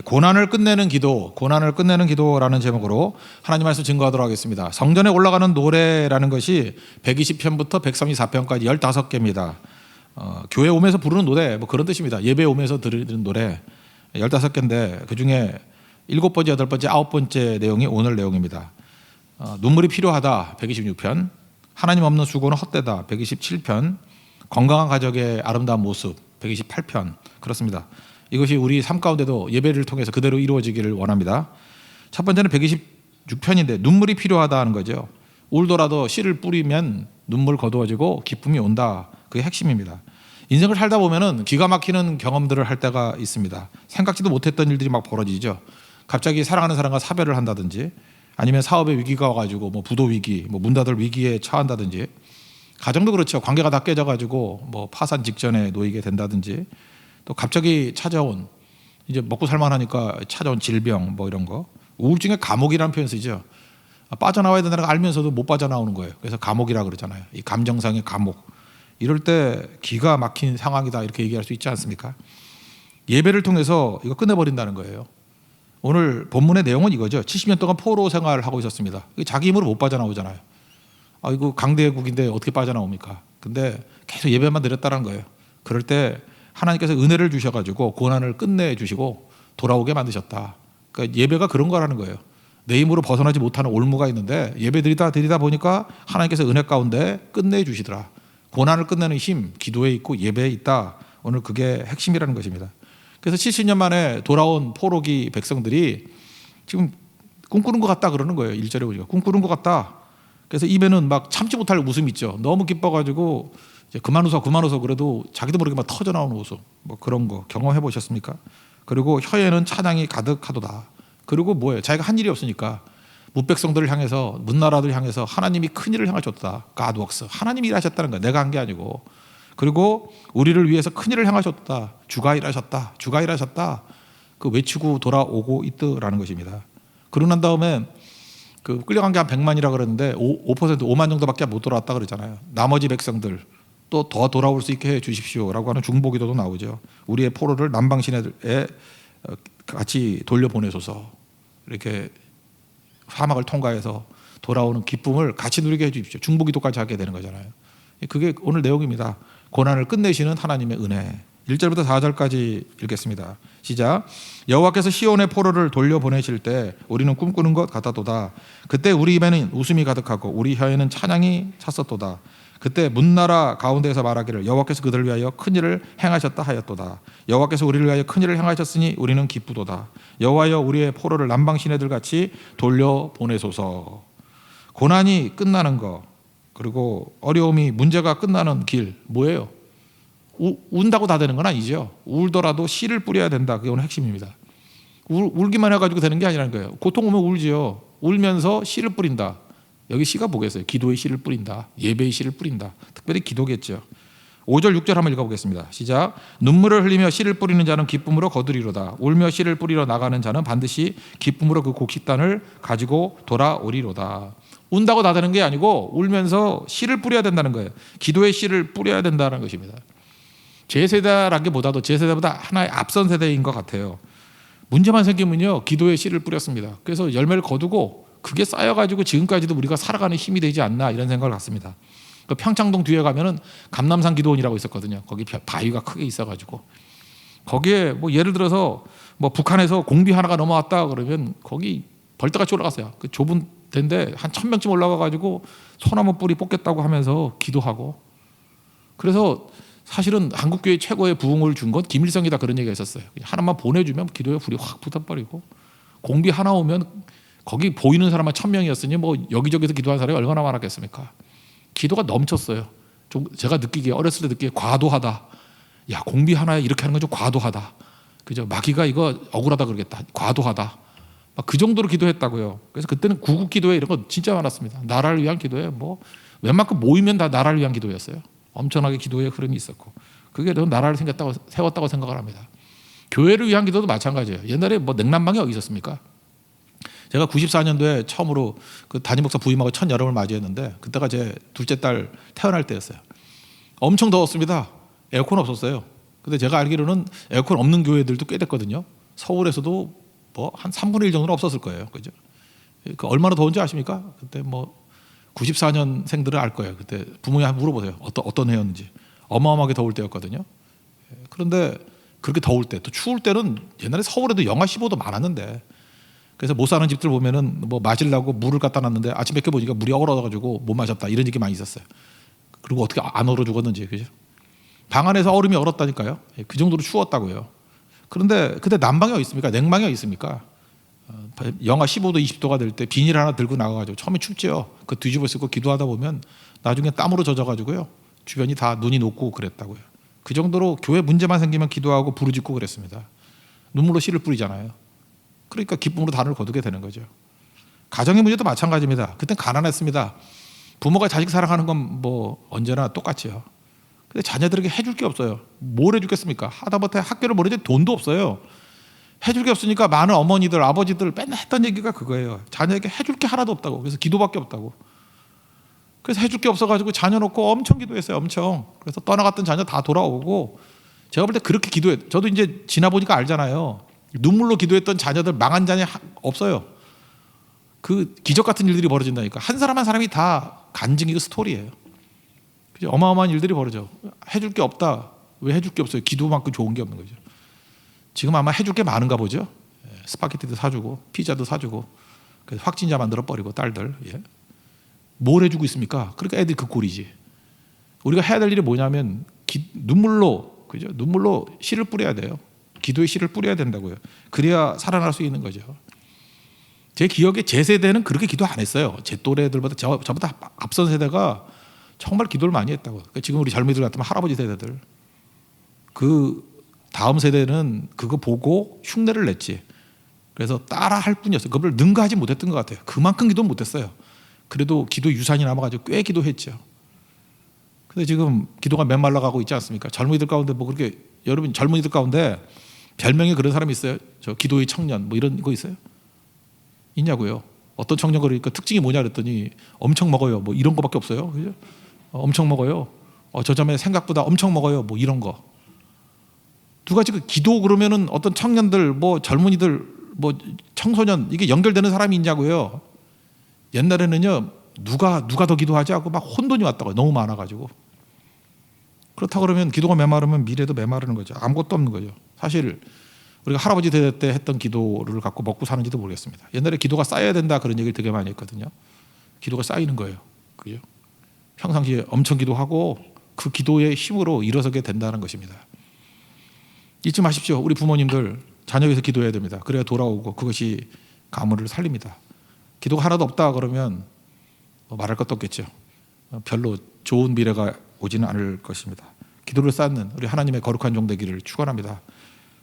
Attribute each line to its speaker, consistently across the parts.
Speaker 1: 고난을 끝내는 기도, 고난을 끝내는 기도라는 제목으로 하나님 말씀 증거하도록 하겠습니다. 성전에 올라가는 노래라는 것이 120편부터 134편까지 15개입니다. 교회 오면서 부르는 노래 뭐 그런 뜻입니다. 예배 오면서 들으는 노래 15개인데 그중에 7번째, 8번째, 9번째 내용이 오늘 내용입니다. 눈물이 필요하다 126편, 하나님 없는 수고는 헛되다 127편, 건강한 가족의 아름다운 모습 128편. 그렇습니다. 이것이 우리 삶 가운데도 예배를 통해서 그대로 이루어지기를 원합니다. 첫 번째는 126편인데 눈물이 필요하다 하는 거죠. 울더라도 씨를 뿌리면 눈물 거두어지고 기쁨이 온다. 그게 핵심입니다. 인생을 살다 보면은 기가 막히는 경험들을 할 때가 있습니다. 생각지도 못했던 일들이 막 벌어지죠. 갑자기 사랑하는 사람과 사별을 한다든지, 아니면 사업에 위기가 와가지고 뭐 부도 위기, 뭐 문 닫을 위기에 처한다든지, 가정도 그렇죠. 관계가 다 깨져가지고 뭐 파산 직전에 놓이게 된다든지, 또 갑자기 찾아온, 이제 먹고 살만하니까 찾아온 질병 뭐 이런 거. 우울증의 감옥이라는 표현 쓰죠. 빠져나와야 된다는 걸 알면서도 못 빠져나오는 거예요. 그래서 감옥이라 그러잖아요. 이 감정상의 감옥. 이럴 때 기가 막힌 상황이다 이렇게 얘기할 수 있지 않습니까? 예배를 통해서 이거 끝내버린다는 거예요. 오늘 본문의 내용은 이거죠. 70년 동안 포로 생활을 하고 있었습니다. 자기 힘으로 못 빠져나오잖아요. 이거 강대국인데 어떻게 빠져나옵니까? 근데 계속 예배만 드렸다는 거예요. 그럴 때 하나님께서 은혜를 주셔가지고 고난을 끝내주시고 돌아오게 만드셨다. 그러니까 예배가 그런 거라는 거예요. 내 힘으로 벗어나지 못하는 올무가 있는데 예배 드리다 보니까 하나님께서 은혜 가운데 끝내주시더라. 고난을 끝내는 힘, 기도에 있고 예배에 있다. 오늘 그게 핵심이라는 것입니다. 그래서 70년 만에 돌아온 포로기 백성들이 지금 꿈꾸는 것 같다 그러는 거예요. 1절에 보니까 꿈꾸는 것 같다. 그래서 입에는 막 참지 못할 웃음이 있죠. 너무 기뻐가지고 이제 그만 웃어 그래도 자기도 모르게 막 터져 나오는 웃음, 뭐 그런 거 경험해 보셨습니까? 그리고 혀에는 찬양이 가득하도다. 그리고 뭐예요? 자기가 한 일이 없으니까 뭇백성들을 향해서, 문나라들 향해서 하나님이 큰 일을 행하셨다. God works. 하나님이 일하셨다는 거야. 내가 한 게 아니고. 그리고 우리를 위해서 큰 일을 행하셨다. 주가 일하셨다. 주가 일하셨다. 그 외치고 돌아오고 있더라는 것입니다. 그러고 난 다음에 그 끌려간 게 한 100만이라 그러는데 5만 정도밖에 못 돌아왔다 그러잖아요. 나머지 백성들 또 더 돌아올 수 있게 해 주십시오라고 하는 중보기도도 나오죠. 우리의 포로를 남방 시내에 같이 돌려보내소서. 이렇게 사막을 통과해서 돌아오는 기쁨을 같이 누리게 해 주십시오. 중보기도까지 하게 되는 거잖아요. 그게 오늘 내용입니다. 고난을 끝내시는 하나님의 은혜. 1절부터 4절까지 읽겠습니다. 시작. 여호와께서 시온의 포로를 돌려보내실 때 우리는 꿈꾸는 것 같았도다. 그때 우리 입에는 웃음이 가득하고 우리 혀에는 찬양이 찼었도다. 그때 문나라 가운데에서 말하기를 여호와께서 그들을 위하여 큰 일을 행하셨다 하였도다. 여호와께서 우리를 위하여 큰 일을 행하셨으니 우리는 기쁘도다. 여호와여 우리의 포로를 남방 시내들 같이 돌려보내소서. 고난이 끝나는 거, 그리고 어려움이, 문제가 끝나는 길 뭐예요? 운다고 다 되는 건 아니죠. 울더라도 씨를 뿌려야 된다. 그게 오늘 핵심입니다. 울기만 해가지고 되는 게 아니라는 거예요. 고통 오면 울지요. 울면서 씨를 뿌린다. 여기 씨가 뭐겠어요? 기도의 씨를 뿌린다. 예배의 씨를 뿌린다. 특별히 기도겠죠. 5절 6절 한번 읽어보겠습니다. 시작. 눈물을 흘리며 씨를 뿌리는 자는 기쁨으로 거두리로다. 울며 씨를 뿌리러 나가는 자는 반드시 기쁨으로 그 곡식단을 가지고 돌아오리로다. 운다고 다 되는 게 아니고 울면서 씨를 뿌려야 된다는 거예요. 기도의 씨를 뿌려야 된다는 것입니다. 제 세대라기보다도 제 세대보다 하나의 앞선 세대인 것 같아요. 문제만 생기면요 기도의 씨를 뿌렸습니다. 그래서 열매를 거두고 그게 쌓여가지고 지금까지도 우리가 살아가는 힘이 되지 않나 이런 생각을 갖습니다. 그 평창동 뒤에 가면은 감남산 기도원이라고 있었거든요. 거기 바위가 크게 있어가지고 거기에 뭐 예를 들어서 뭐 북한에서 공비 하나가 넘어왔다 그러면 거기 벌떼같이 올라갔어요. 그 좁은 데인데 한 1000명쯤 올라가가지고 소나무 뿌리 뽑겠다고 하면서 기도하고. 그래서 사실은 한국교회 최고의 부흥을 준 건 김일성이다 그런 얘기가 있었어요. 하나만 보내주면 기도에 불이 확 붙어버리고 공비 하나 오면 거기 보이는 사람만 1000명이었으니 뭐 여기저기서 기도한 사람이 얼마나 많았겠습니까? 기도가 넘쳤어요. 좀 제가 느끼기에, 어렸을 때 느끼기에 과도하다. 야, 공비 하나에 이렇게 하는 건 좀 과도하다. 그죠? 마귀가 이거 억울하다 그러겠다. 과도하다. 막 그 정도로 기도했다고요. 그래서 그때는 구국 기도회 이런 거 진짜 많았습니다. 나라를 위한 기도회, 뭐 웬만큼 모이면 다 나라를 위한 기도였어요. 엄청나게 기도의 흐름이 있었고 그게 나라를 세웠다고 생각을 합니다. 교회를 위한 기도도 마찬가지예요. 옛날에 뭐 냉난방이 어디 있었습니까? 제가 94년도에 처음으로 그 담임 목사 부임하고 첫 여름을 맞이했는데 그때가 제 둘째 딸 태어날 때였어요. 엄청 더웠습니다. 에어컨 없었어요. 근데 제가 알기로는 에어컨 없는 교회들도 꽤 됐거든요. 서울에서도 뭐 한 3분의 1 정도는 없었을 거예요. 그죠? 그 얼마나 더운지 아십니까? 그때 뭐 94년생들은 알 거예요. 그때 부모님 한번 물어보세요. 어떤 해였는지. 어마어마하게 더울 때였거든요. 그런데 그렇게 더울 때, 또 추울 때는 옛날에 서울에도 영하 15도 많았는데, 그래서 못 사는 집들 보면은 뭐 마시려고 물을 갖다 놨는데 아침에 이렇게 보니까 물이 얼어가지고 못 마셨다, 이런 얘기 많이 있었어요. 그리고 어떻게 안 얼어 죽었는지. 그죠? 방 안에서 얼음이 얼었다니까요. 그 정도로 추웠다고요. 그런데 그때 난방이 어디 있습니까? 냉방이 어디 있습니까? 영하 15도 20도가 될 때 비닐 하나 들고 나가가지고 처음에 춥죠. 그 뒤집어 쓰고 기도하다 보면 나중에 땀으로 젖어가지고요, 주변이 다 눈이 녹고 그랬다고요. 그 정도로 교회 문제만 생기면 기도하고 부르짖고 그랬습니다. 눈물로 씨를 뿌리잖아요. 그러니까 기쁨으로 단을 거두게 되는 거죠. 가정의 문제도 마찬가지입니다. 그땐 가난했습니다. 부모가 자식 사랑하는 건 뭐 언제나 똑같이요. 근데 자녀들에게 해줄 게 없어요. 뭘 해주겠습니까? 하다못해 학교를 보내줄 돈도 없어요. 해줄 게 없으니까 많은 어머니들, 아버지들 맨날 했던 얘기가 그거예요. 자녀에게 해줄 게 하나도 없다고. 그래서 기도밖에 없다고. 그래서 해줄 게 없어가지고 자녀 놓고 엄청 기도했어요. 엄청. 그래서 떠나갔던 자녀 다 돌아오고, 제가 볼 때 그렇게 기도해. 저도 이제 지나 보니까 알잖아요. 눈물로 기도했던 자녀들, 망한 자녀 없어요. 그 기적 같은 일들이 벌어진다니까. 한 사람 한 사람이 다 간증이고 스토리예요. 그죠? 어마어마한 일들이 벌어져. 해줄 게 없다. 왜 해줄 게 없어요? 기도만큼 좋은 게 없는 거죠. 지금 아마 해줄 게 많은가 보죠. 스파게티도 사주고 피자도 사주고, 그래서 확진자 만들어 버리고 딸들. 예. 뭘 해주고 있습니까? 그러니까 애들이 그 꼴이지. 우리가 해야 될 일이 뭐냐면 눈물로, 그죠? 눈물로 씨를 뿌려야 돼요. 기도의 씨를 뿌려야 된다고요. 그래야 살아날 수 있는 거죠. 제 기억에 제 세대는 그렇게 기도 안 했어요. 제 또래들보다 저보다 앞선 세대가 정말 기도를 많이 했다고. 그러니까 지금 우리 젊은이들 같으면 할아버지 세대들, 그 다음 세대는 그거 보고 흉내를 냈지. 그래서 따라 할 뿐이었어요. 그걸 능가하지 못했던 것 같아요. 그만큼 기도는 못했어요. 그래도 기도 유산이 남아가지고 꽤 기도했죠. 근데 지금 기도가 메말라가고 있지 않습니까? 젊은이들 가운데 뭐 그렇게, 여러분 젊은이들 가운데 별명이 그런 사람이 있어요? 저 기도의 청년 뭐 이런 거 있어요? 있냐고요? 어떤 청년, 그러니까 특징이 뭐냐 그랬더니 엄청 먹어요. 뭐 이런 거밖에 없어요. 그죠? 엄청 먹어요. 저 점에 생각보다 엄청 먹어요. 뭐 이런 거. 누가 지금 기도 그러면은 어떤 청년들, 뭐 젊은이들, 뭐 청소년, 이게 연결되는 사람이 있냐고요? 옛날에는요, 누가 더 기도하지 하고 막 혼돈이 왔다고요. 너무 많아가지고. 그렇다 그러면 기도가 메마르면 미래도 메마르는 거죠. 아무것도 없는 거죠. 사실 우리가 할아버지 세대 때 했던 기도를 갖고 먹고 사는지도 모르겠습니다. 옛날에 기도가 쌓여야 된다 그런 얘기를 되게 많이 했거든요. 기도가 쌓이는 거예요. 그죠? 평상시에 엄청 기도하고 그 기도의 힘으로 일어서게 된다는 것입니다. 잊지 마십시오. 우리 부모님들 자녀 위해서 기도해야 됩니다. 그래야 돌아오고 그것이 가문을 살립니다. 기도가 하나도 없다 그러면 말할 것도 없겠죠. 별로 좋은 미래가 오지는 않을 것입니다. 기도를 쌓는 우리 하나님의 거룩한 종 되기를 축원합니다.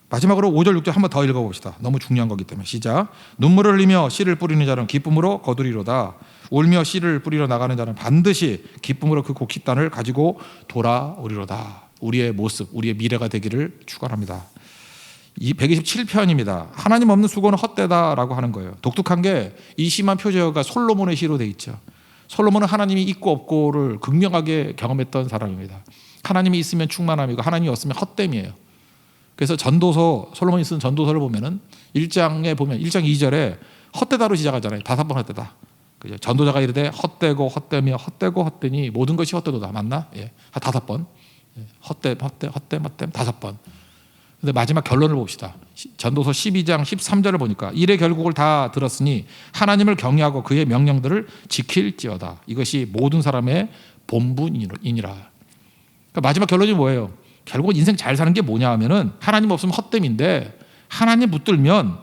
Speaker 1: 마지막으로 5절 6절 한번 더 읽어봅시다. 너무 중요한 거기 때문에. 시작. 눈물을 흘리며 씨를 뿌리는 자는 기쁨으로 거두리로다. 울며 씨를 뿌리러 나가는 자는 반드시 기쁨으로 그 곡식단을 가지고 돌아오리로다. 우리의 모습, 우리의 미래가 되기를 축원합니다. 이 127편입니다. 하나님 없는 수고는 헛되다라고 하는 거예요. 독특한 게 이 시만 표제어가 솔로몬의 시로 돼 있죠. 솔로몬은 하나님이 있고 없고를 극명하게 경험했던 사람입니다. 하나님이 있으면 충만함이고 하나님이 없으면 헛됨이에요. 그래서 전도서, 솔로몬이 쓴 전도서를 보면은 1장에 보면 1장 2절에 헛되다로 시작하잖아요. 5번 헛되다. 그죠? 전도자가 이르되 헛되고 헛되며 헛되고 헛되니 모든 것이 헛되도다. 맞나? 예. 5번. 헛됨 5번. 근데 마지막 결론을 봅시다. 전도서 12장 13절을 보니까 일의 결국을 다 들었으니 하나님을 경외하고 그의 명령들을 지킬지어다. 이것이 모든 사람의 본분이니라. 그러니까 마지막 결론이 뭐예요? 결국은 인생 잘 사는 게 뭐냐 하면은 하나님 없으면 헛됨인데 하나님 붙들면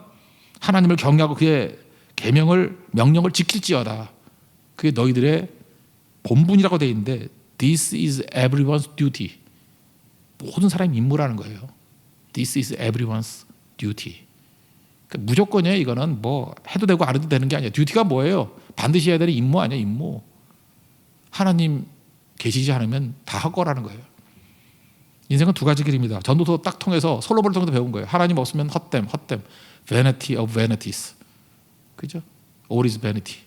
Speaker 1: 하나님을 경외하고 그의 계명을, 명령을 지킬지어다. 그게 너희들의 본분이라고 되어 있는데 This is everyone's duty. 모든 사람의 임무라는 거예요. This is everyone's duty. 그러니까 무조건이에요. 이거는 뭐 해도 되고 안 해도 되는 게 아니에요. 듀티가 뭐예요? 반드시 해야 되는 임무 아니에요. 임무. 하나님 계시지 않으면 다 할 거라는 거예요. 인생은 두 가지 길입니다. 전도서 딱 통해서 솔로몬을 통해서 배운 거예요. 하나님 없으면 헛됨. Vanity of vanities. 그죠? All is vanity.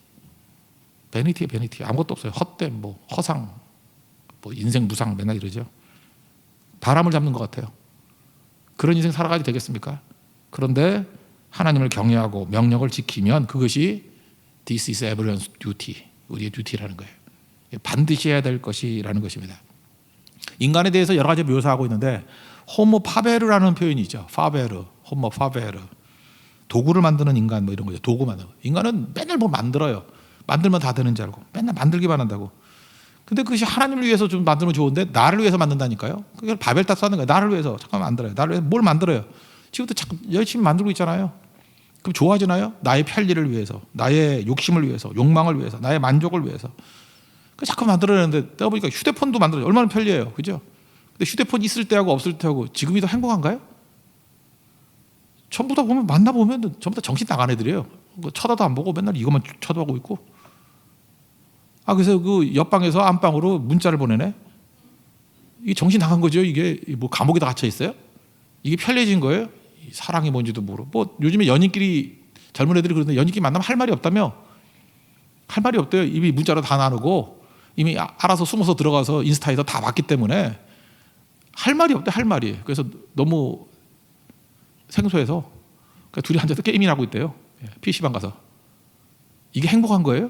Speaker 1: vanity. 아무것도 없어요. 헛됨, 뭐 허상, 뭐 인생 무상 맨날 이러죠. 바람을 잡는 것 같아요. 그런 인생 살아가야 되겠습니까? 그런데 하나님을 경외하고 명령을 지키면 그것이 This is everyone's duty, 우리의 듀티라는 거예요. 반드시 해야 될 것이라는 것입니다. 인간에 대해서 여러 가지 묘사하고 있는데 호모 파베르라는 표현이 있죠. 파베르, 호모 파베르. 도구를 만드는 인간 뭐 이런 거죠. 도구 만드는 거. 인간은 맨날 뭐 만들어요. 만들면 다 되는 줄 알고 맨날 만들기만 한다고. 근데 그것이 하나님을 위해서 좀 만들면 좋은데 나를 위해서 만든다니까요. 그걸 바벨탑 쌓는 거예요. 나를 위해서 잠깐 만들어요. 나를 위해서 뭘 만들어요. 지금부터 자꾸 열심히 만들고 있잖아요. 그럼 좋아지나요? 나의 편리를 위해서, 나의 욕심을 위해서, 욕망을 위해서, 나의 만족을 위해서. 자꾸 만들어내는데 떠보니까 휴대폰도 만들어요. 얼마나 편리해요. 그죠? 근데 휴대폰 있을 때하고 없을 때하고 지금이 더 행복한가요? 전부 다 보면 만나보면 전부 다 정신 나간 애들이에요. 쳐다도 안 보고 맨날 이것만 쳐다보고 있고. 그래서 그 옆방에서 안방으로 문자를 보내네. 이게 정신 나간 거죠. 이게 뭐 감옥에다 갇혀 있어요? 이게 편리해진 거예요? 사랑이 뭔지도 모르고. 뭐 요즘에 연인끼리 젊은 애들이 그러는데 연인끼리 만나면 할 말이 없다며? 할 말이 없대요. 이미 문자로 다 나누고 이미 알아서 숨어서 들어가서 인스타에서 다 봤기 때문에 할 말이 없대. 할 말이. 그래서 너무 생소해서 그러니까 둘이 앉아서 게임이나 하고 있대요. PC방 가서. 이게 행복한 거예요?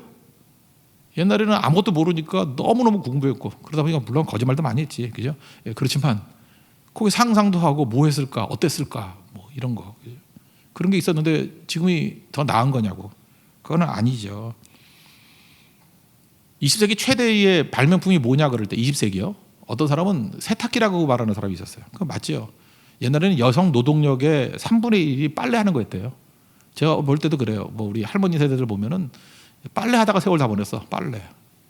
Speaker 1: 옛날에는 아무것도 모르니까 너무너무 궁금했고 그러다 보니까 물론 거짓말도 많이 했지. 그죠? 그렇지만 거기 상상도 하고 뭐 했을까? 어땠을까? 뭐 이런 거. 그런 게 있었는데 지금이 더 나은 거냐고. 그건 아니죠. 20세기 최대의 발명품이 뭐냐 그럴 때 20세기요. 어떤 사람은 세탁기라고 말하는 사람이 있었어요. 그거 맞죠. 옛날에는 여성 노동력의 3분의 1이 빨래하는 거였대요. 제가 볼 때도 그래요. 뭐 우리 할머니 세대들 보면은 빨래하다가 세월 다 보냈어. 빨래.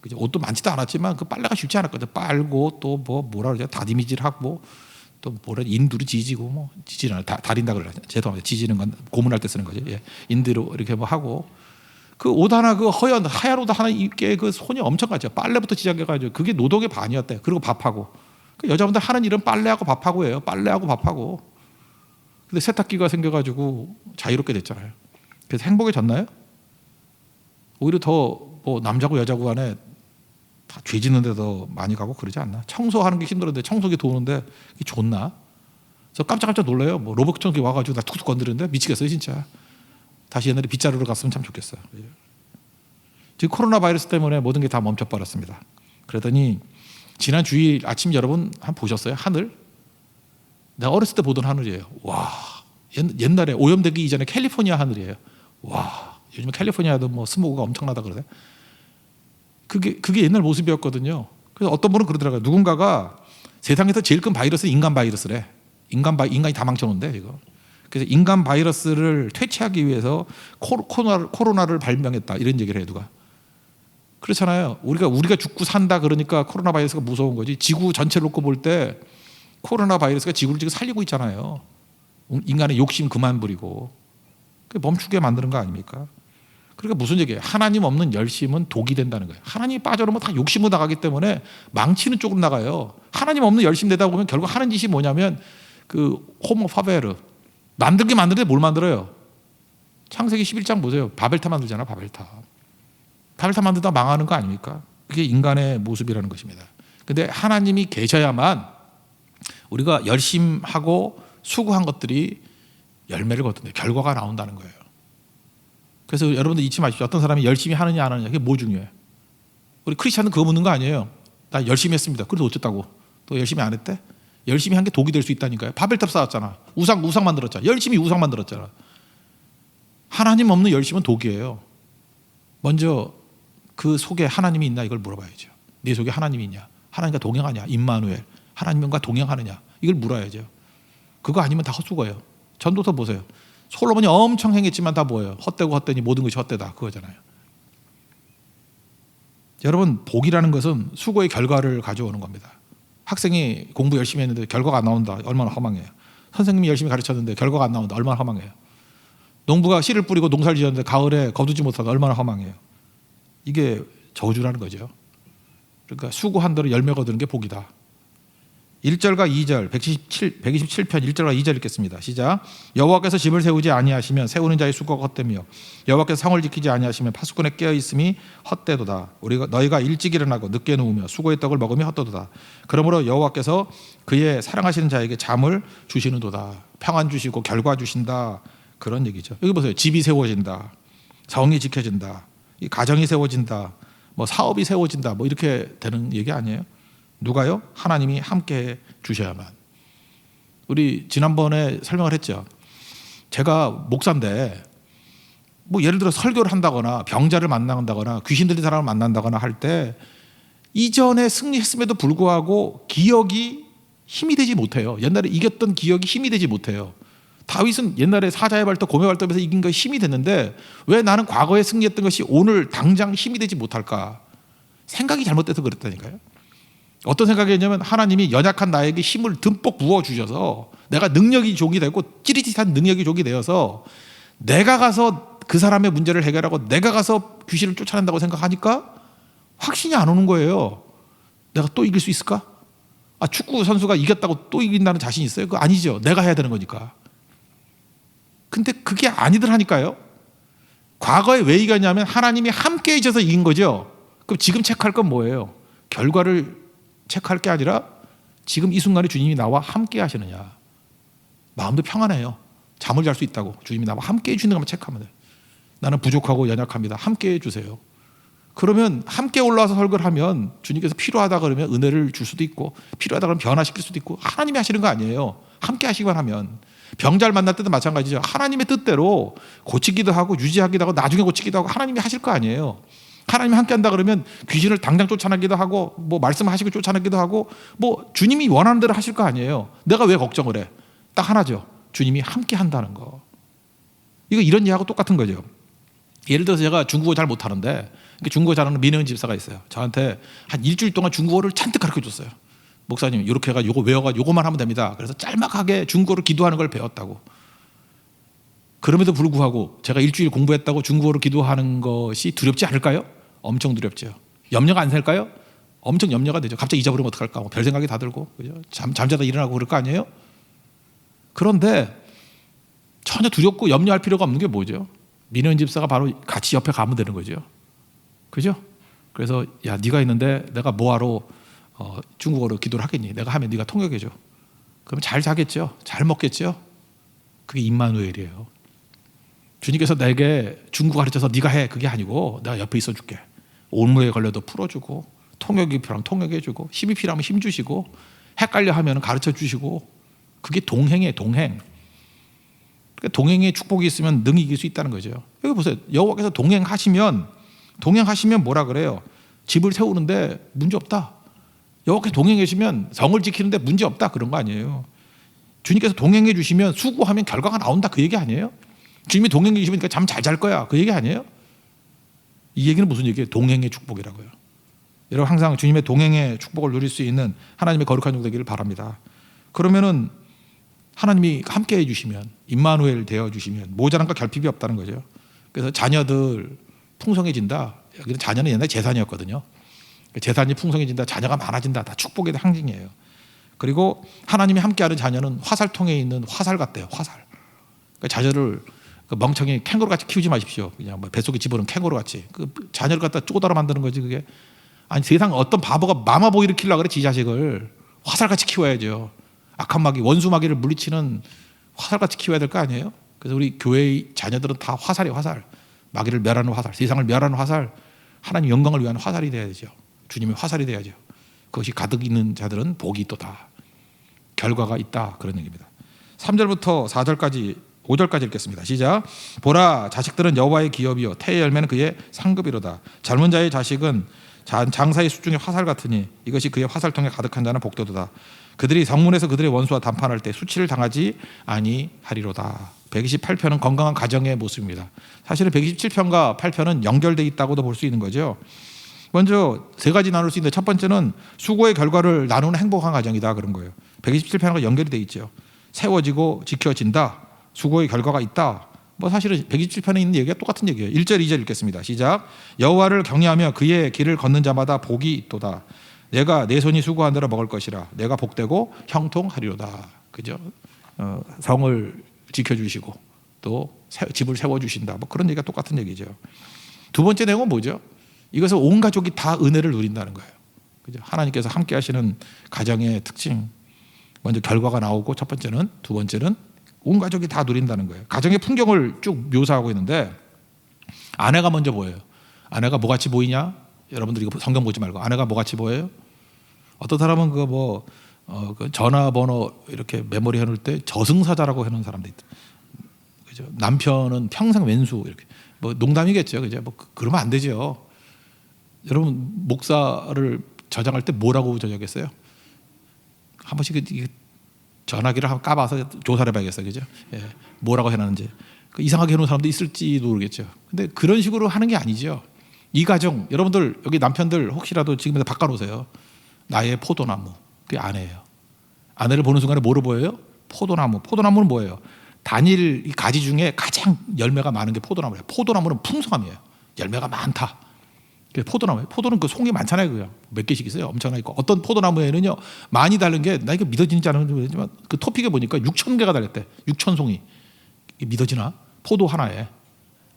Speaker 1: 그죠? 옷도 많지도 않았지만 그 빨래가 쉽지 않았거든. 빨고 또 뭐라 그러죠? 다리미질하고 또 뭐라 인두로 지지고 뭐 지지는 다린다 그러죠. 죄송합니다. 지지는 건 고문할 때 쓰는 거죠. 인두로 이렇게 뭐 하고 그 옷 하나 그 하얀 옷 하나 입게 그 손이 엄청 갔죠. 빨래부터 시작해가지고 그게 노동의 반이었대. 그리고 밥하고 그 여자분들 하는 일은 빨래하고 밥하고예요. 빨래하고 밥하고. 근데 세탁기가 생겨가지고 자유롭게 됐잖아요. 그래서 행복해졌나요? 오히려 더 뭐 남자고 여자고 간에 다 죄 짓는 데도 많이 가고 그러지 않나? 청소하는 게 힘들었는데 청소기 도우는데 이게 좋나? 저 깜짝깜짝 놀라요. 뭐 로봇 청소기 와가지고 나 툭툭 건드리는데 미치겠어요 진짜. 다시 옛날에 빗자루로 갔으면 참 좋겠어요. 지금 코로나 바이러스 때문에 모든 게 다 멈춰버렸습니다. 그러더니 지난 주일 아침 여러분 한번 보셨어요? 하늘? 내가 어렸을 때 보던 하늘이에요. 와, 옛날에 오염되기 이전에 캘리포니아 하늘이에요. 와, 요즘 캘리포니아도 뭐 스모그가 엄청나다 그러네. 그게 옛날 모습이었거든요. 그래서 어떤 분은 그러더라고요. 누군가가 세상에서 제일 큰 바이러스는 인간 바이러스래. 인간이 다 망쳐놓은데 이거. 그래서 인간 바이러스를 퇴치하기 위해서 코로나를 발명했다 이런 얘기를 해요. 누가? 그렇잖아요. 우리가 죽고 산다 그러니까 코로나 바이러스가 무서운 거지. 지구 전체를 놓고 볼 때 코로나 바이러스가 지구를 지금 살리고 있잖아요. 인간의 욕심 그만 부리고 멈추게 만드는 거 아닙니까? 그러니까 무슨 얘기예요? 하나님 없는 열심은 독이 된다는 거예요. 하나님이 빠져나오면 다 욕심으로 나가기 때문에 망치는 쪽으로 나가요. 하나님 없는 열심 내다 보면 결국 하는 짓이 뭐냐면 그 호모 파베르 만들는데 뭘 만들어요? 창세기 11장 보세요. 바벨탑 만들잖아. 바벨탑 만들다 망하는 거 아닙니까? 그게 인간의 모습이라는 것입니다. 근데 하나님이 계셔야만 우리가 열심하고 수고한 것들이 열매를 거둔다. 결과가 나온다는 거예요. 그래서 여러분들 잊지 마십시오. 어떤 사람이 열심히 하느냐 안 하느냐 그게 뭐 중요해? 우리 크리스찬은 그거 묻는 거 아니에요. 나 열심히 했습니다. 그래도 어쨌다고? 또 열심히 안 했대? 열심히 한 게 독이 될 수 있다니까요. 바벨탑 쌓았잖아. 우상 만들었잖아. 열심히 우상 만들었잖아. 하나님 없는 열심은 독이에요. 먼저 그 속에 하나님이 있나 이걸 물어봐야죠. 네 속에 하나님이 있냐? 하나님과 동행하냐? 임마누엘. 하나님과 동행하느냐? 이걸 물어야죠. 그거 아니면 다 헛수고예요. 전도서 보세요. 솔로몬이 엄청 행했지만 다 뭐예요? 헛되고 헛되니 모든 것이 헛되다 그거잖아요. 여러분 복이라는 것은 수고의 결과를 가져오는 겁니다. 학생이 공부 열심히 했는데 결과가 안 나온다. 얼마나 허망해요. 선생님이 열심히 가르쳤는데 결과가 안 나온다. 얼마나 허망해요. 농부가 씨를 뿌리고 농사를 지었는데 가을에 거두지 못하다. 얼마나 허망해요. 이게 저주라는 거죠. 그러니까 수고한 대로 열매 거두는 게 복이다. 1절과 2절 127편 1절과 2절 읽겠습니다. 시작. 여호와께서 집을 세우지 아니하시면 세우는 자의 수고가 헛되며 여호와께서 성을 지키지 아니하시면 파수꾼에 깨어있음이 헛되도다. 너희가 일찍 일어나고 늦게 누우며 수고의 떡을 먹으며 헛되도다. 그러므로 여호와께서 그의 사랑하시는 자에게 잠을 주시는도다. 평안 주시고 결과 주신다 그런 얘기죠. 여기 보세요. 집이 세워진다, 성이 지켜진다, 이 가정이 세워진다, 뭐 사업이 세워진다, 뭐 이렇게 되는 얘기 아니에요? 누가요? 하나님이 함께 주셔야만. 우리 지난번에 설명을 했죠. 제가 목사인데 뭐 예를 들어 설교를 한다거나 병자를 만난다거나 귀신 들린 사람을 만난다거나 할 때 이전에 승리했음에도 불구하고 기억이 힘이 되지 못해요. 옛날에 이겼던 기억이 힘이 되지 못해요. 다윗은 옛날에 사자의 발톱 고멜 발톱에서 이긴 것이 힘이 됐는데 왜 나는 과거에 승리했던 것이 오늘 당장 힘이 되지 못할까? 생각이 잘못돼서 그랬다니까요. 어떤 생각이었냐면 하나님이 연약한 나에게 힘을 듬뿍 부어주셔서 내가 능력이 족이 되고 찌릿찌릿한 능력이 족이 되어서 내가 가서 그 사람의 문제를 해결하고 내가 가서 귀신을 쫓아낸다고 생각하니까 확신이 안 오는 거예요. 내가 또 이길 수 있을까? 축구 선수가 이겼다고 또 이긴다는 자신 있어요? 그거 아니죠. 내가 해야 되는 거니까. 근데 그게 아니들 하니까요. 과거에 왜 이겼냐면 하나님이 함께 해줘서 이긴 거죠. 그럼 지금 체크할 건 뭐예요? 결과를 체크할 게 아니라 지금 이 순간에 주님이 나와 함께 하시느냐. 마음도 평안해요. 잠을 잘 수 있다고. 주님이 나와 함께 해주는 것만 체크하면 돼요. 나는 부족하고 연약합니다. 함께 해주세요. 그러면 함께 올라와서 설교를 하면 주님께서 필요하다 그러면 은혜를 줄 수도 있고 필요하다 그러면 변화시킬 수도 있고 하나님이 하시는 거 아니에요. 함께 하시기만 하면. 병자를 만날 때도 마찬가지죠. 하나님의 뜻대로 고치기도 하고 유지하기도 하고 나중에 고치기도 하고 하나님이 하실 거 아니에요. 하나님이 함께 한다 그러면 귀신을 당장 쫓아내기도 하고 뭐 말씀하시고 쫓아내기도 하고 뭐 주님이 원하는 대로 하실 거 아니에요. 내가 왜 걱정을 해? 딱 하나죠. 주님이 함께 한다는 거. 이런 이야기하고 똑같은 거죠. 예를 들어서 제가 중국어 잘 못하는데 중국어 잘하는 민혜은 집사가 있어요. 저한테 한 일주일 동안 중국어를 잔뜩 가르쳐줬어요. 목사님 이렇게 해가 요거 외워가 요거만 하면 됩니다. 그래서 짤막하게 중국어를 기도하는 걸 배웠다고. 그럼에도 불구하고 제가 일주일 공부했다고 중국어로 기도하는 것이 두렵지 않을까요? 엄청 두렵죠. 염려가 안 살까요? 엄청 염려가 되죠. 갑자기 잊어버리면 어떡할까? 뭐 별 생각이 다 들고 그죠? 잠자다 일어나고 그럴 거 아니에요? 그런데 전혀 두렵고 염려할 필요가 없는 게 뭐죠? 민현 집사가 바로 같이 옆에 가면 되는 거죠. 그죠? 그래서 야 네가 있는데 내가 뭐하러 중국어로 기도를 하겠니? 내가 하면 네가 통역해줘. 그럼 잘 자겠죠? 잘 먹겠죠? 그게 임마누엘이에요. 주님께서 내게 중국어 가르쳐서 네가 해 그게 아니고 내가 옆에 있어줄게. 올무에 걸려도 풀어주고 통역이 필요하면 통역해주고 힘이 필요하면 힘 주시고 헷갈려 하면 가르쳐 주시고 그게 동행이에요. 동행. 그러니까 동행의 축복이 있으면 능히 이길 수 있다는 거죠. 여기 보세요. 여호와께서 동행하시면 뭐라 그래요? 집을 세우는데 문제 없다. 여호와께서 동행해 주시면 성을 지키는데 문제 없다 그런 거 아니에요. 주님께서 동행해 주시면 수고하면 결과가 나온다 그 얘기 아니에요? 주님이 동행해 주시면 잠 잘 잘 거야 그 얘기 아니에요? 이 얘기는 무슨 얘기예요? 동행의 축복이라고요. 여러분 항상 주님의 동행의 축복을 누릴 수 있는 하나님의 거룩한 종 되기를 바랍니다. 그러면은 하나님이 함께 해주시면 임마누엘 되어주시면 모자란과 결핍이 없다는 거죠. 그래서 자녀들 풍성해진다. 여기는 자녀는 옛날에 재산이었거든요. 재산이 풍성해진다. 자녀가 많아진다. 다 축복의 상징이에요. 그리고 하나님이 함께하는 자녀는 화살통에 있는 화살 같대요. 화살. 그러니까 자녀를 멍청이 캥거루같이 키우지 마십시오. 그냥 뭐 뱃속에 집어넣은 캥거루같이. 그 자녀를 갖다 쪼다로 만드는 거지 그게. 아니 세상 어떤 바보가 마마보이 일으키려고 그래 지 자식을. 화살같이 키워야죠. 악한 마귀, 원수 마귀를 물리치는 화살같이 키워야 될 거 아니에요? 그래서 우리 교회의 자녀들은 다 화살이에요. 화살. 마귀를 멸하는 화살, 세상을 멸하는 화살, 하나님 영광을 위한 화살이 돼야죠. 주님의 화살이 돼야죠. 그것이 가득 있는 자들은 복이 있도다. 결과가 있다. 그런 얘기입니다. 3절부터 4절까지 5절까지 읽겠습니다. 시작. 보라 자식들은 여호와의 기업이요 태의 열매는 그의 상급이로다. 젊은 자의 자식은 장사의 숫중의 화살 같으니 이것이 그의 화살통에 가득한 자는 복되도다. 그들이 성문에서 그들의 원수와 담판할 때 수치를 당하지 아니하리로다. 128편은 건강한 가정의 모습입니다. 사실은 127편과 8편은 연결되어 있다고도 볼 수 있는 거죠. 먼저 세 가지 나눌 수 있는데 첫 번째는 수고의 결과를 나누는 행복한 가정이다 그런 거예요. 127편과 연결이 되어 있죠. 세워지고 지켜진다. 수고의 결과가 있다. 뭐 사실은 127편에 있는 얘기가 똑같은 얘기예요. 1절 2절 읽겠습니다. 시작. 여호와를 경외하며 그의 길을 걷는 자마다 복이 있도다. 내가 내 손이 수고한 대로 먹을 것이라. 내가 복되고 형통하리로다. 그죠? 성을 지켜주시고 또 집을 세워주신다. 뭐 그런 얘기가 똑같은 얘기죠. 두 번째 내용은 뭐죠? 이것은 온 가족이 다 은혜를 누린다는 거예요. 그죠? 하나님께서 함께 하시는 가정의 특징. 먼저 결과가 나오고 첫 번째는, 두 번째는 온 가족이 다 누린다는 거예요. 가정의 풍경을 쭉 묘사하고 있는데 아내가 먼저 보여요. 아내가 뭐같이 보이냐? 여러분들이 이거 성경 보지 말고 아내가 뭐같이 보여요? 어떤 사람은 그 전화번호 이렇게 메모리 해놓을 때 저승사자라고 해놓은 사람도 있다. 그죠? 남편은 평생 왼수 이렇게 뭐 농담이겠죠, 그죠? 뭐 그러면 안 되죠. 여러분 목사를 저장할 때 뭐라고 저장했어요? 한 번씩 전화기를 한번 까봐서 조사를 해봐야겠어요, 그죠? 예, 뭐라고 해놨는지 이상하게 해놓은 사람도 있을지도 모르겠죠. 근데 그런 식으로 하는 게 아니죠. 이 가정 여러분들 여기 남편들 혹시라도 지금부터 바꿔놓으세요. 나의 포도나무 그게 아내예요. 아내를 보는 순간에 뭐로 보여요? 포도나무. 포도나무는 뭐예요? 단일 이 가지 중에 가장 열매가 많은 게 포도나무예요. 포도나무는 풍성함이에요. 열매가 많다. 그게 포도나무예요. 포도는 그 송이 많잖아요. 그냥 몇 개씩 있어요. 엄청나게 있고 어떤 포도나무에는요 많이 달린 게 나 이거 믿어지는지 안 믿어지지만 그 토픽에 보니까 6,000개가 달렸대. 6,000송이. 이게 믿어지나? 포도 하나에.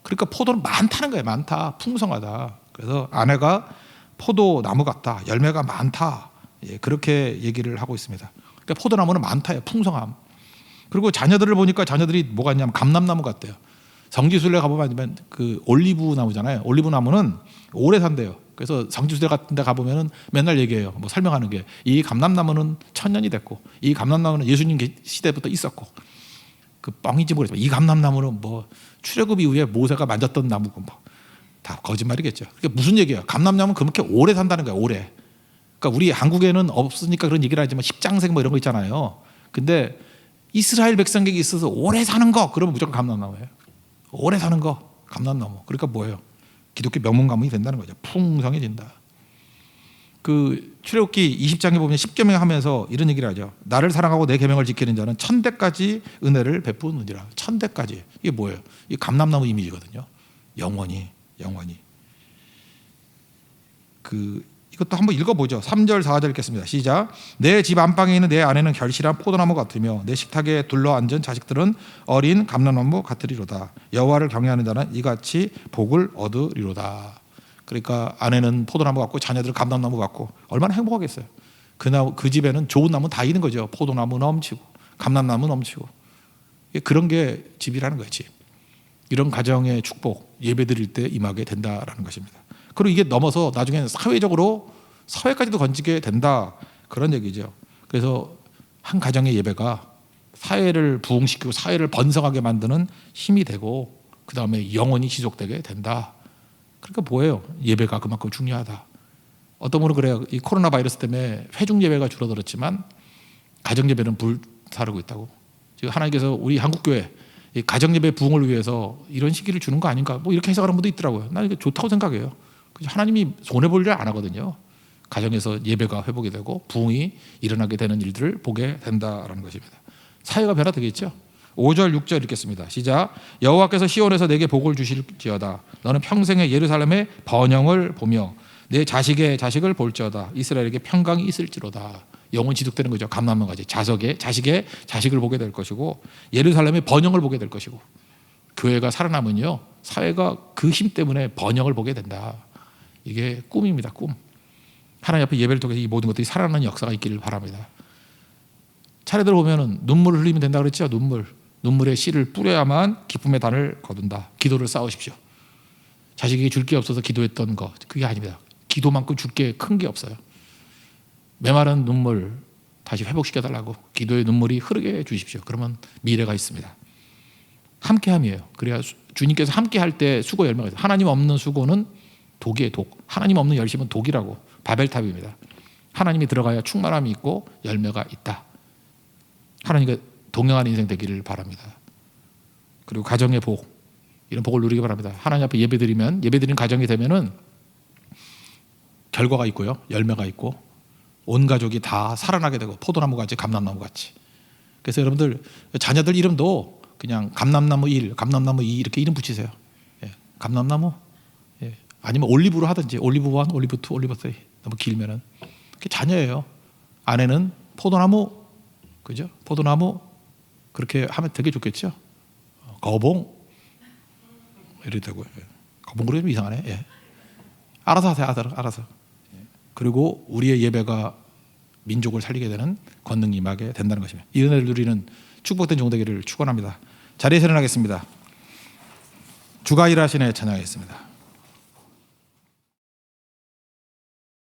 Speaker 1: 그러니까 포도는 많다는 거예요. 많다. 풍성하다. 그래서 아내가 포도나무 같다. 열매가 많다. 예, 그렇게 얘기를 하고 있습니다. 그러니까 포도나무는 많다요. 풍성함. 그리고 자녀들을 보니까 자녀들이 뭐가 있냐면 감람나무 같대요. 성지순례 가보면 그 올리브 나무잖아요. 올리브 나무는 오래 산대요. 그래서 성지순례 같은 데 가보면은 맨날 얘기해요. 뭐 설명하는 게 이 감람나무는 1000년이 됐고 이 감람나무는 예수님 시대부터 있었고 그 뻥인지 모르지만 이 감람나무는 뭐 출애굽 이후에 모세가 만졌던 나무고 뭐 다 거짓말이겠죠. 그게 무슨 얘기예요? 감람나무는 그렇게 오래 산다는 거예요. 오래. 그러니까 우리 한국에는 없으니까 그런 얘기를 하지만 십장생 뭐 이런 거 있잖아요. 근데 이스라엘 백성에게 있어서 오래 사는 거 그러면 무조건 감람나무예요. 오래 사는 거 감람나무. 그러니까 뭐예요? 기독교 명문 가문이 된다는 거죠. 풍성해진다. 그 출애굽기 20장에 보면 10계명 하면서 이런 얘기를 하죠. 나를 사랑하고 내 계명을 지키는 자는 1000대까지 은혜를 베푸느니라. 1000대까지. 이게 뭐예요? 이 감람나무 이미지거든요. 영원히. 이것도 한번 읽어보죠. 3절 4절 읽겠습니다. 시작. 내 집 안방에 있는 내 아내는 결실한 포도나무 같으며 내 식탁에 둘러앉은 자식들은 어린 감람나무 같으리로다. 여호와를 경외하는 자는 이같이 복을 얻으리로다. 그러니까 아내는 포도나무 같고 자녀들은 감람나무 같고 얼마나 행복하겠어요. 그 집에는 좋은 나무 다 있는 거죠. 포도나무 넘치고 감람나무 넘치고. 그런 게 집이라는 거예요. 집. 이런 가정의 축복 예배 드릴 때 임하게 된다라는 것입니다. 그리고 이게 넘어서 나중에는 사회적으로 사회까지도 건지게 된다 그런 얘기죠. 그래서 한 가정의 예배가 사회를 부흥시키고 사회를 번성하게 만드는 힘이 되고 그 다음에 영원히 지속되게 된다. 그러니까 뭐예요? 예배가 그만큼 중요하다. 어떤 분은 그래요. 이 코로나 바이러스 때문에 회중 예배가 줄어들었지만 가정 예배는 불사르고 있다고. 지금 하나님께서 우리 한국교회 이 가정 예배 부흥을 위해서 이런 시기를 주는 거 아닌가? 뭐 이렇게 해석하는 분도 있더라고요. 난 이게 좋다고 생각해요. 하나님이 손해 볼 일 안 하거든요. 가정에서 예배가 회복이 되고 부흥이 일어나게 되는 일들을 보게 된다라는 것입니다. 사회가 변화되겠죠. 5절 6절 읽겠습니다. 시작. 여호와께서 시온에서 내게 복을 주실지어다. 너는 평생에 예루살렘의 번영을 보며 내 자식의 자식을 볼지어다. 이스라엘에게 평강이 있을지로다. 영원 지속되는 거죠. 감람나무같이 자식의 자식을 보게 될 것이고 예루살렘의 번영을 보게 될 것이고 교회가 살아남으면요 사회가 그 힘 때문에 번영을 보게 된다. 이게 꿈입니다. 꿈. 하나님 앞에 예배를 통해서 이 모든 것들이 살아나는 역사가 있기를 바랍니다. 차례대로 보면은 눈물을 흘리면 된다 그랬죠. 눈물의 씨를 뿌려야만 기쁨의 단을 거둔다. 기도를 쌓으십시오. 자식에게 줄 게 없어서 기도했던 거 그게 아닙니다. 기도만큼 줄 게 큰 게 없어요. 메마른 눈물 다시 회복시켜달라고 기도의 눈물이 흐르게 해주십시오. 그러면 미래가 있습니다. 함께함이에요. 그래야 주님께서 함께할 때 수고 열매가 있어요. 하나님 없는 수고는 독이에요. 독. 하나님 없는 열심은 독이라고. 바벨탑입니다. 하나님이 들어가야 충만함이 있고 열매가 있다. 하나님과 동행하는 인생 되기를 바랍니다. 그리고 가정의 복, 이런 복을 누리기 바랍니다. 하나님 앞에 예배드리는 가정이 되면은 결과가 있고요, 열매가 있고 온 가족이 다 살아나게 되고 포도나무 같이 감람나무 같이. 그래서 여러분들 자녀들 이름도 그냥 감람나무 1, 감람나무 2 이렇게 이름 붙이세요. 예, 감람나무. 예, 아니면 올리브로 하든지 올리브 1, 올리브 2, 올리브 3 너무 길면은 그게 자녀예요. 아내는 포도나무, 그죠? 포도나무 그렇게 하면 되게 좋겠죠. 거봉 이렇게 되고요. 거봉으로 좀 이상하네. 예. 알아서 하세요. 알아서. 그리고 우리의 예배가 민족을 살리게 되는 권능이 임하게 된다는 것입니다. 이 은혜를 누리는 축복된 종되기를 축원합니다. 자리에 일어나겠습니다. 주가 일하시네 찬양하겠습니다.